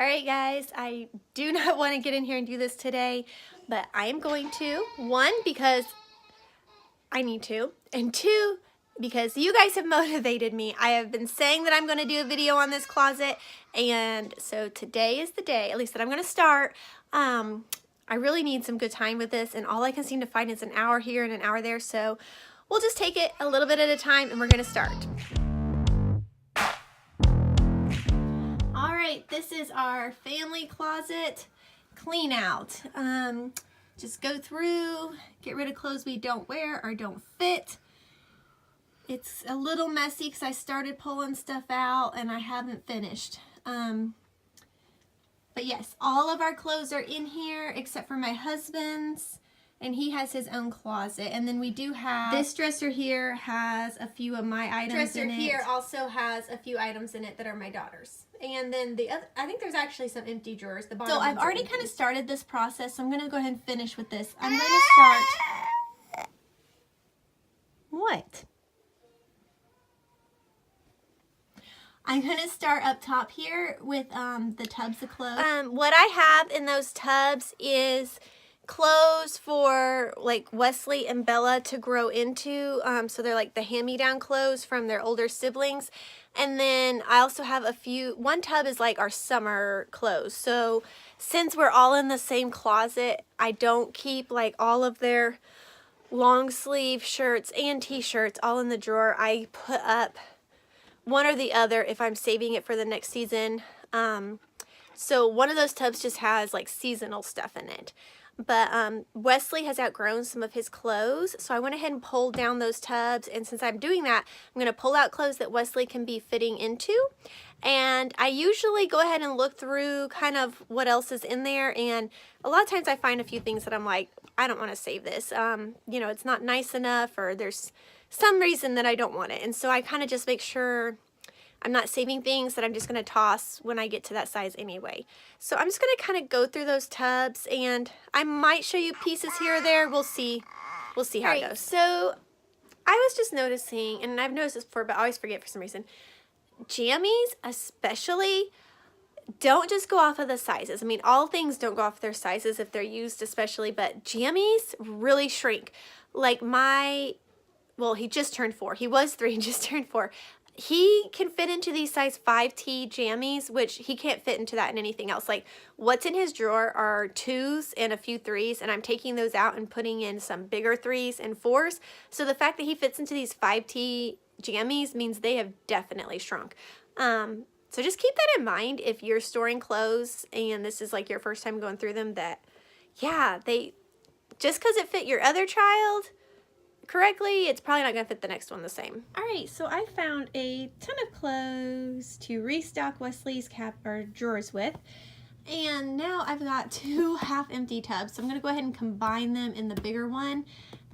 Alright guys, I do not want to get in here and do this today, but I am going to. One, because I need to, and two, because you guys have motivated me. I have been saying that I'm going to do a video on this closet, and so today is the day, at least that I'm going to start. I really need some good time with this, and all I can seem to find is an hour here and an hour there, so we'll just take it a little bit at a time, and we're going to start. Alright, this is our family closet clean out. Just go through, get rid of clothes we don't wear or don't fit. It's a little messy because I started pulling stuff out and I haven't finished. But yes, all of our clothes are in here except for my husband's, and he has his own closet. And then we do have, this dresser here has a few of my items in it. Dresser here also has a few items in it that are my daughter's. And then the other, I think there's actually some empty drawers. The bottom. So I've already kind of started this process, so I'm going to go ahead and finish with this. I'm going to start. What? I'm going to start up top here with the tubs of clothes. What I have in those tubs is clothes for like Wesley and Bella to grow into. So they're like the hand-me-down clothes from their older siblings. And then I also have a few, one tub is like our summer clothes. So since we're all in the same closet, I don't keep like all of their long sleeve shirts and t-shirts all in the drawer. I put up one or the other if I'm saving it for the next season. So one of those tubs just has like seasonal stuff in it. But Wesley has outgrown some of his clothes, so I went ahead and pulled down those tubs, and since I'm doing that, I'm going to pull out clothes that Wesley can be fitting into. And I usually go ahead and look through kind of what else is in there, and a lot of times I find a few things that I'm like, I don't want to save this. You know, it's not nice enough, or there's some reason that I don't want it. And so I kind of just make sure I'm not saving things that I'm just going to toss when I get to that size anyway. So I'm just going to kind of go through those tubs, and I might show you pieces here or there. We'll see. We'll see how it goes. So I was just noticing, and I've noticed this before, but I always forget for some reason, jammies especially don't just go off of the sizes. I mean, all things don't go off their sizes if they're used especially, but jammies really shrink. Like well, he just turned 4. He was 3 and just turned 4. He can fit into these size 5T jammies, which he can't fit into that in anything else. Like, what's in his drawer are 2s and a few 3s, and I'm taking those out and putting in some bigger 3s and 4s. So the fact that he fits into these 5T jammies means they have definitely shrunk. So just keep that in mind if you're storing clothes and this is like your first time going through them, that, yeah, just because it fit your other child correctly, it's probably not going to fit the next one the same. Alright, so I found a ton of clothes to restock Wesley's drawers with, and now I've got 2 half-empty tubs, so I'm going to go ahead and combine them in the bigger one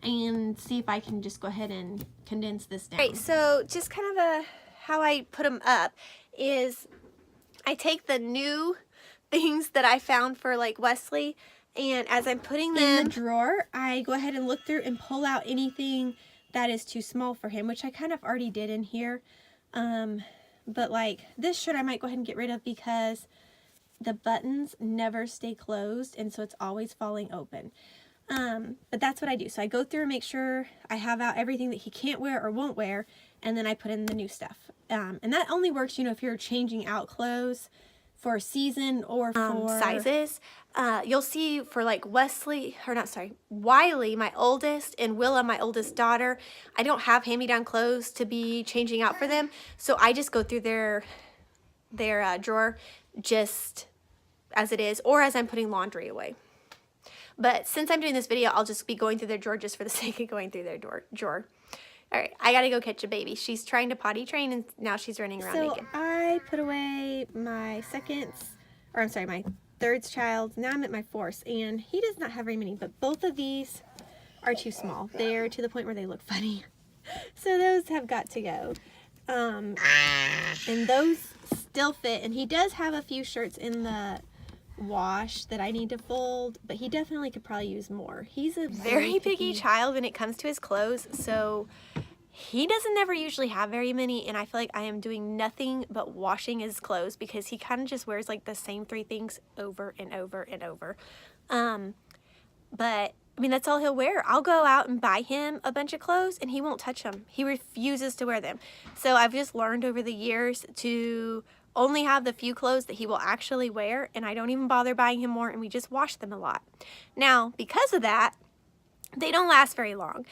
and see if I can just go ahead and condense this down. Alright, so just kind of how I put them up is I take the new things that I found for like Wesley, and as I'm putting them in the drawer, I go ahead and look through and pull out anything that is too small for him, which I kind of already did in here. But like this shirt I might go ahead and get rid of because the buttons never stay closed, and so it's always falling open. But that's what I do. So I go through and make sure I have out everything that he can't wear or won't wear, and then I put in the new stuff. And that only works, you know, if you're changing out clothes for a season or for sizes. You'll see for like Wiley, my oldest, and Willa, my oldest daughter, I don't have hand-me-down clothes to be changing out for them, so I just go through their drawer just as it is, or as I'm putting laundry away. But since I'm doing this video, I'll just be going through their drawer just for the sake of going through their drawer. Alright, I gotta go catch a baby. She's trying to potty train, and now she's running around naked. So I put away my my third child. Now I'm at my 4th, and he does not have very many, but both of these are too small. They're to the point where they look funny. So those have got to go. And those still fit, and he does have a few shirts in the wash that I need to fold, but he definitely could probably use more. He's a very picky child when it comes to his clothes, so he doesn't never usually have very many, and I feel like I am doing nothing but washing his clothes because he kind of just wears like the same 3 things over and over and over. But I mean, that's all he'll wear. I'll go out and buy him a bunch of clothes and he won't touch them. He refuses to wear them. So I've just learned over the years to only have the few clothes that he will actually wear, and I don't even bother buying him more, and we just wash them a lot. Now, because of that, they don't last very long.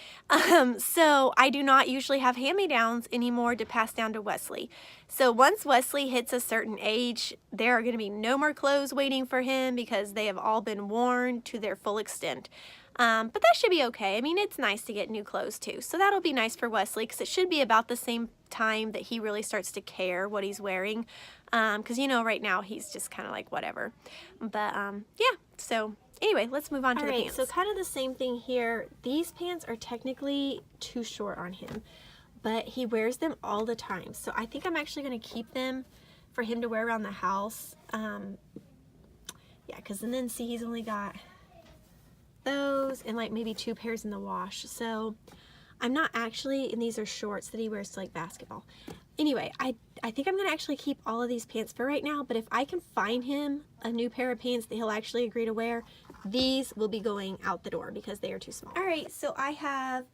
So I do not usually have hand-me-downs anymore to pass down to Wesley. So once Wesley hits a certain age, there are going to be no more clothes waiting for him because they have all been worn to their full extent. But that should be okay. I mean, it's nice to get new clothes too. So that'll be nice for Wesley because it should be about the same time that he really starts to care what he's wearing. Because, you know, right now he's just kind of like whatever. But yeah, so anyway, let's move on to the pants. So kind of the same thing here. These pants are technically too short on him, but he wears them all the time. So I think I'm actually going to keep them for him to wear around the house. Yeah, because then see, he's only got those and like maybe 2 pairs in the wash. So I'm not actually, and these are shorts that he wears to like basketball. Anyway, I think I'm going to actually keep all of these pants for right now, but if I can find him a new pair of pants that he'll actually agree to wear, these will be going out the door because they are too small. Alright, so I have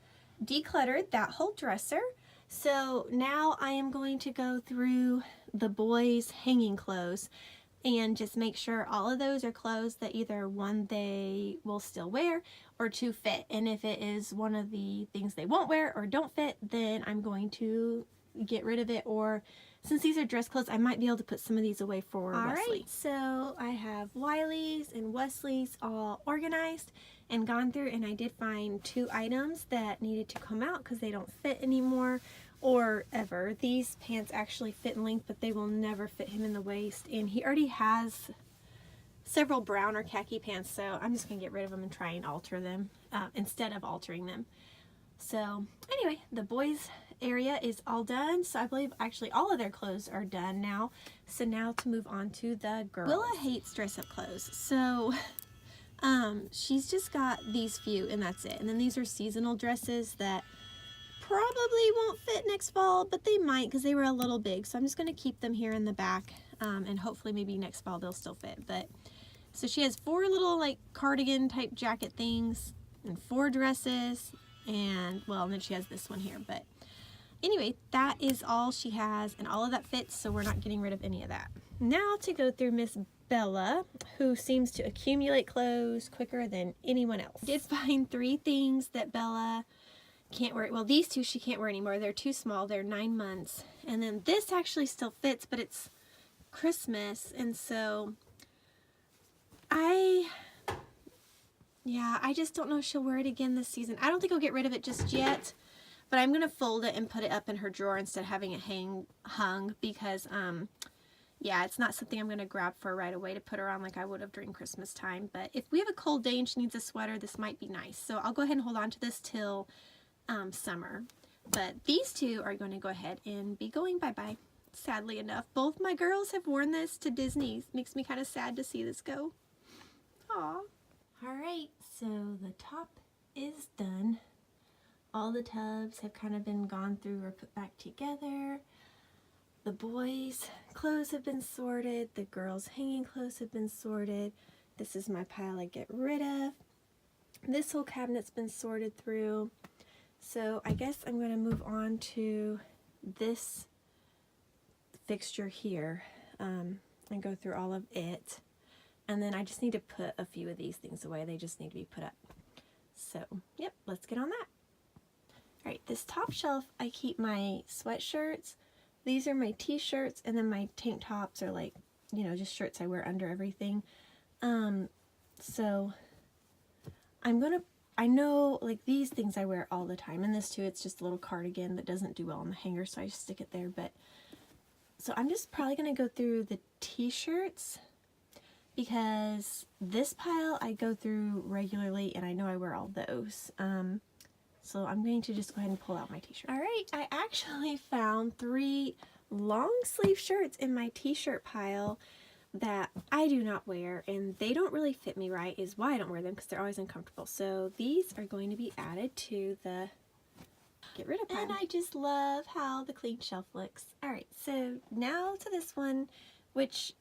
decluttered that whole dresser. So now I am going to go through the boys' hanging clothes and just make sure all of those are clothes that either 1, they will still wear, or 2, fit. And if it is one of the things they won't wear or don't fit, then I'm going to get rid of it, or since these are dress clothes, I might be able to put some of these away for Wesley. Alright, so I have Wiley's and Wesley's all organized and gone through, and I did find 2 items that needed to come out because they don't fit anymore or ever. These pants actually fit in length, but they will never fit him in the waist, and he already has several brown or khaki pants, so I'm just going to get rid of them and try and alter them instead of altering them. So anyway, the boys area is all done, so I believe actually all of their clothes are done now. So now to move on to the girls. Willa hates dress-up clothes, so she's just got these few and that's it. And then these are seasonal dresses that probably won't fit next fall, but they might because they were a little big. So I'm just going to keep them here in the back, and hopefully maybe next fall they'll still fit. But so she has 4 little like cardigan type jacket things and 4 dresses, and well, and then she has this one here. But anyway, that is all she has, and all of that fits, so we're not getting rid of any of that. Now to go through Miss Bella, who seems to accumulate clothes quicker than anyone else. I did find 3 things that Bella can't wear. Well, these 2 she can't wear anymore. They're too small. They're 9 months. And then this actually still fits, but it's Christmas, and so I just don't know if she'll wear it again this season. I don't think I'll get rid of it just yet, but I'm going to fold it and put it up in her drawer instead of having it hung because, yeah, it's not something I'm going to grab for right away to put her on like I would have during Christmas time. But if we have a cold day and she needs a sweater, this might be nice. So I'll go ahead and hold on to this till summer. But these 2 are going to go ahead and be going bye-bye. Sadly enough, both my girls have worn this to Disney. Makes me kind of sad to see this go. Aw. Alright, so the top is done. All the tubs have kind of been gone through or put back together. The boys' clothes have been sorted. The girls' hanging clothes have been sorted. This is my pile I get rid of. This whole cabinet's been sorted through. So I guess I'm going to move on to this fixture here and go through all of it. And then I just need to put a few of these things away. They just need to be put up. So, yep, let's get on that. Alright, this top shelf, I keep my sweatshirts. These are my t-shirts, and then my tank tops are like, you know, just shirts I wear under everything. So, I know, like, these things I wear all the time. And this, too, it's just a little cardigan that doesn't do well on the hanger, so I just stick it there. But, so I'm just probably going to go through the t-shirts, because this pile I go through regularly, and I know I wear all those. So I'm going to just go ahead and pull out my t-shirt. Alright, I actually found 3 long sleeve shirts in my t-shirt pile that I do not wear, and they don't really fit me right, is why I don't wear them, because they're always uncomfortable. So these are going to be added to the... get rid of pile. And I just love how the clean shelf looks. All right, so now to this one, which,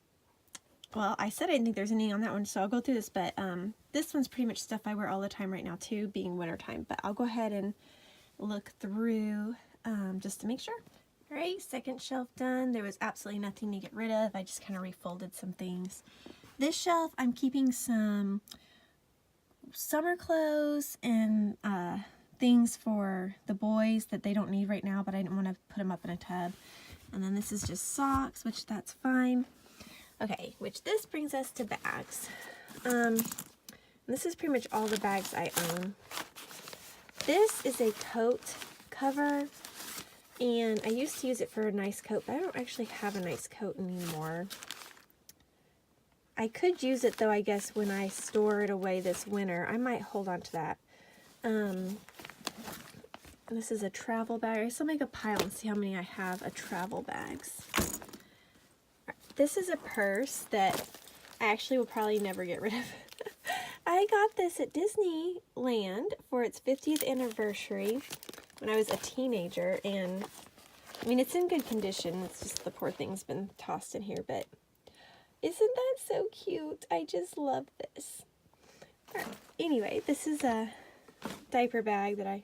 well, I said I didn't think there's anything on that one, so I'll go through this, but this one's pretty much stuff I wear all the time right now too, being wintertime, but I'll go ahead and look through just to make sure. All right, second shelf done. There was absolutely nothing to get rid of. I just kind of refolded some things. This shelf, I'm keeping some summer clothes and things for the boys that they don't need right now, but I didn't want to put them up in a tub. And then this is just socks, which that's fine. Okay, which this brings us to bags. This is pretty much all the bags I own. This is a coat cover, and I used to use it for a nice coat, but I don't actually have a nice coat anymore. I could use it though, I guess, when I store it away this winter. I might hold on to that. This is a travel bag. I guess I'll make a pile and see how many I have of travel bags. This is a purse that I actually will probably never get rid of. I got this at Disneyland for its 50th anniversary when I was a teenager, and I mean, it's in good condition. It's just the poor thing's been tossed in here, but isn't that so cute? I just love this. All right. Anyway, this is a diaper bag that I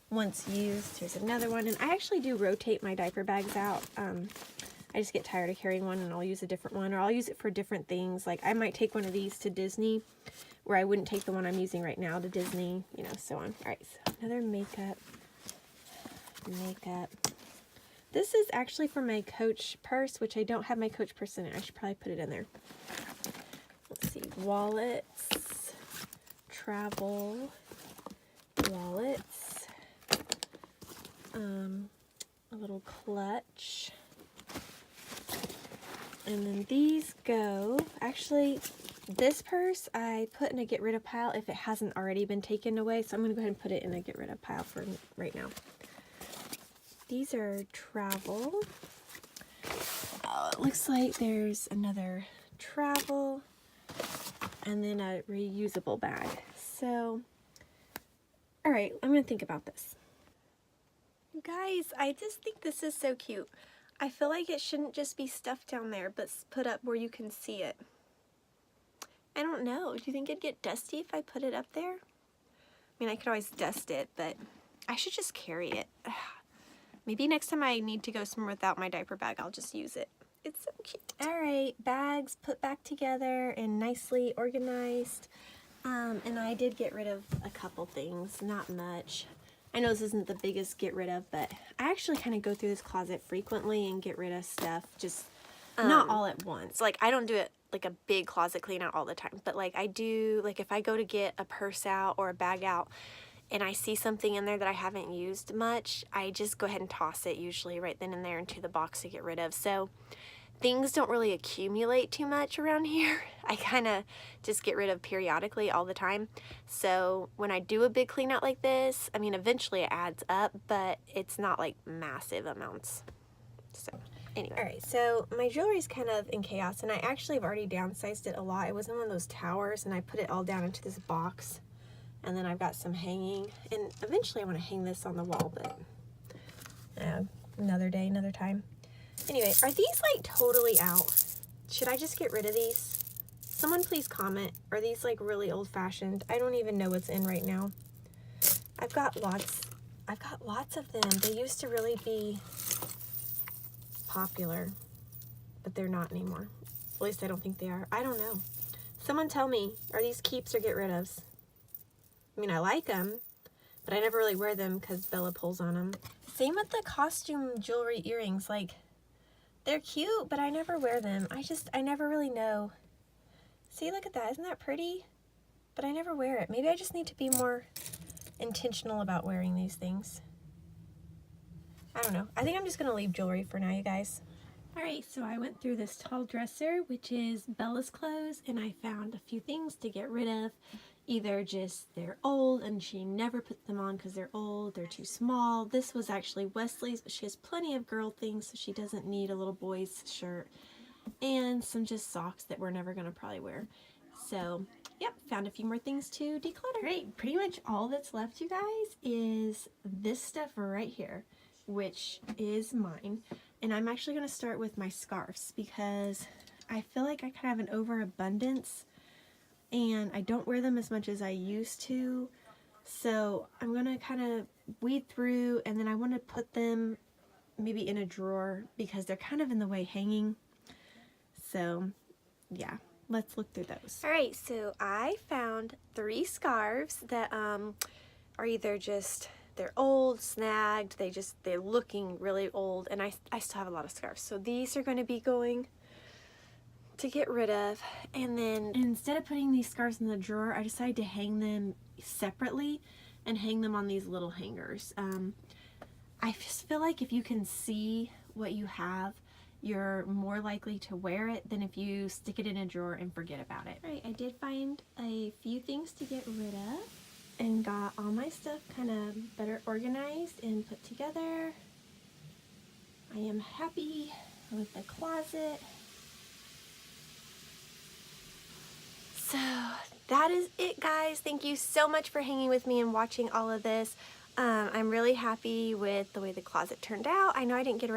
once used. Here's another one, and I actually do rotate my diaper bags out. I just get tired of carrying one and I'll use a different one, or I'll use it for different things. Like I might take one of these to Disney where I wouldn't take the one I'm using right now to Disney, you know, so on. All right, so another makeup. This is actually for my Coach purse, which I don't have my Coach purse in it. I should probably put it in there. Let's see, wallets, travel, wallets, a little clutch. And then these go, actually, this purse I put in a get rid of pile if it hasn't already been taken away. So I'm going to go ahead and put it in a get rid of pile for right now. These are travel. It looks like there's another travel and then a reusable bag. So, all right, I'm going to think about this. You guys, I just think this is so cute. I feel like it shouldn't just be stuff down there, but put up where you can see it. I don't know. Do you think it'd get dusty if I put it up there? I mean, I could always dust it, but I should just carry it. Maybe next time I need to go somewhere without my diaper bag, I'll just use it. It's so cute. All right, bags put back together and nicely organized. And I did get rid of a couple things, not much. I know this isn't the biggest get rid of, but I actually kind of go through this closet frequently and get rid of stuff, just not all at once. Like, I don't do it like a big closet clean out all the time, but like I do, like if I go to get a purse out or a bag out and I see something in there that I haven't used much, I just go ahead and toss it usually right then and there into the box to get rid of. So things don't really accumulate too much around here. I kind of just get rid of periodically all the time. So when I do a big clean out like this, I mean, eventually it adds up, but it's not like massive amounts. So anyway. All right, so my jewelry's kind of in chaos, and I actually have already downsized it a lot. It was in one of those towers, and I put it all down into this box. And then I've got some hanging, and eventually I want to hang this on the wall, but another day, another time. Anyway, are these like totally out? Should I just get rid of these? Someone please comment. Are these like really old-fashioned? I don't even know what's in right now. I've got lots of them. They used to really be popular, but they're not anymore. At least I don't think they are. I don't know. Someone tell me, are these keeps or get rid ofs? I mean, I like them, but I never really wear them because Bella pulls on them. Same with the costume jewelry earrings. Like, they're cute, but I never wear them. I never really know. See, look at that. Isn't that pretty? But I never wear it. Maybe I just need to be more intentional about wearing these things. I don't know. I think I'm just going to leave jewelry for now, you guys. Alright, so I went through this tall dresser, which is Bella's clothes, and I found a few things to get rid of. Either just they're old and she never put them on because they're old, they're too small. This was actually Wesley's, but she has plenty of girl things, so she doesn't need a little boy's shirt. And some just socks that we're never going to probably wear. So yep, found a few more things to declutter. Great, pretty much all that's left, you guys, is this stuff right here, which is mine. And I'm actually going to start with my scarves because I feel like I kind of have an overabundance and I don't wear them as much as I used to. So I'm going to kind of weed through, and then I want to put them maybe in a drawer because they're kind of in the way hanging. So yeah, let's look through those. Alright, so I found 3 scarves that are either just, they're old, snagged, they're looking really old, and I still have a lot of scarves. So these are going to be going to get rid of. And then instead of putting these scarves in the drawer, I decided to hang them separately and hang them on these little hangers. I just feel like if you can see what you have, you're more likely to wear it than if you stick it in a drawer and forget about it. All right, I did find a few things to get rid of and got all my stuff kind of better organized and put together. I am happy with the closet. So that is it, guys. Thank you so much for hanging with me and watching all of this. I'm really happy with the way the closet turned out. I know I didn't get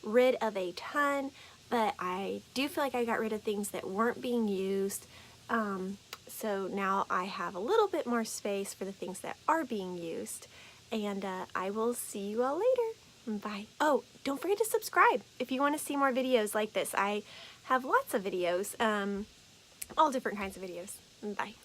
rid of a ton, but I do feel like I got rid of things that weren't being used. So now I have a little bit more space for the things that are being used. And I will see you all later. Bye. Oh, don't forget to subscribe if you want to see more videos like this. I have lots of videos, all different kinds of videos. Bye.